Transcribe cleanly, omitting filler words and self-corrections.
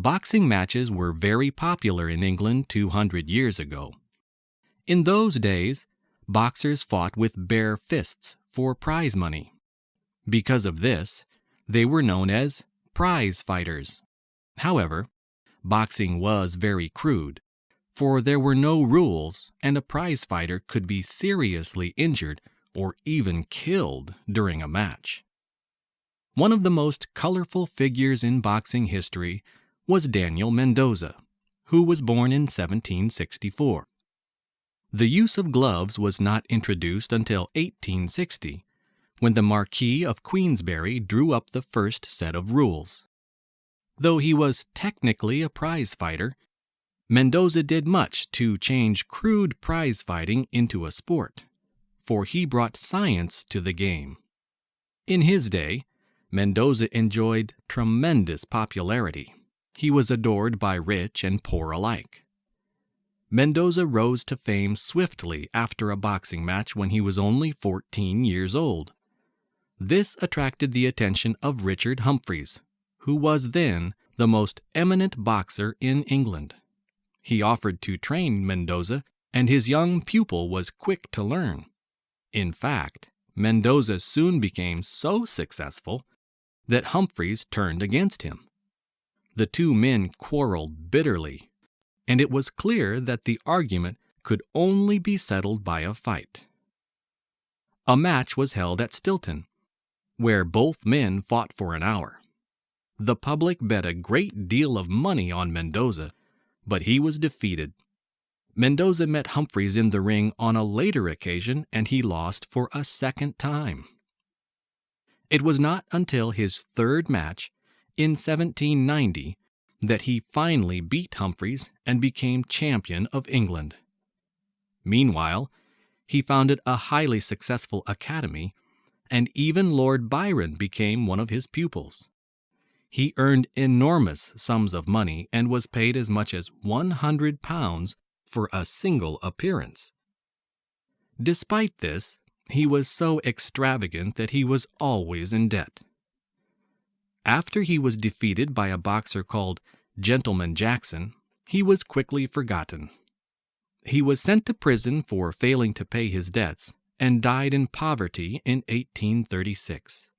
Boxing matches were very popular in England 200 years ago. In those days, boxers fought with bare fists for prize money. Because of this, they were known as prize fighters. However, boxing was very crude, for there were no rules and a prize fighter could be seriously injured or even killed during a match. One of the most colorful figures in boxing history was Daniel Mendoza, who was born in 1764. The use of gloves was not introduced until 1860, when the Marquis of Queensberry drew up the first set of rules. Though he was technically a prize fighter, Mendoza did much to change crude prize fighting into a sport, for he brought science to the game. In his day, Mendoza enjoyed tremendous popularity. He was adored by rich and poor alike. Mendoza rose to fame swiftly after a boxing match when he was only 14 years old. This attracted the attention of Richard Humphries, who was then the most eminent boxer in England. He offered to train Mendoza, and his young pupil was quick to learn. In fact, Mendoza soon became so successful that Humphries turned against him. The two men quarreled bitterly, and it was clear that the argument could only be settled by a fight. A match was held at Stilton, where both men fought for an hour. The public bet a great deal of money on Mendoza, but he was defeated. Mendoza met Humphries in the ring on a later occasion, and he lost for a second time. It was not until his third match, in 1790, that he finally beat Humphries and became champion of England. Meanwhile, he founded a highly successful academy, and even Lord Byron became one of his pupils. He earned enormous sums of money and was paid as much as £100 for a single appearance. Despite this, he was so extravagant that he was always in debt. After he was defeated by a boxer called Gentleman Jackson, he was quickly forgotten. He was sent to prison for failing to pay his debts and died in poverty in 1836.